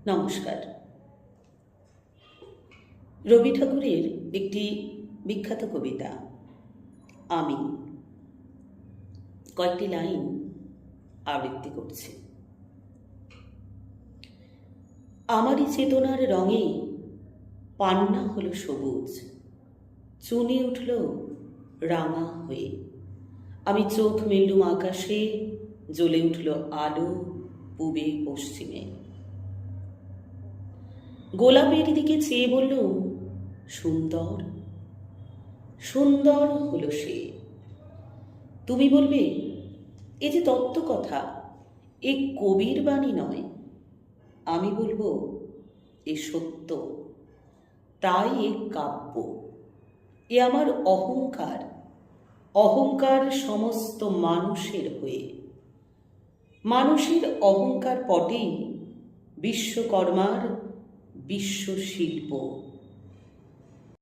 নমস্কার। রবি ঠাকুরের একটি বিখ্যাত কবিতা আমি কয়েকটি লাইন আবৃত্তি করছি। আমারই চেতনার রঙে পান্না হলো সবুজ, চুনি উঠল রাঙা হয়ে। আমি চোখ মেললুম আকাশে, জ্বলে উঠল আলো পূবে পশ্চিমে। গোলাপের দিকে চেয়ে বললুম, সুন্দর সুন্দর হলো সে। তুমি বলবে, এ যে তত্ত্ব কথা, এ কবির বাণী নয়। আমি বলবো, এ সত্য, তাই এ কাব্য। এ আমার অহংকার, অহংকার সমস্ত মানুষের হয়ে। মানুষের অহংকার পটেই বিশ্বকর্মার বিশ্বশিল্প।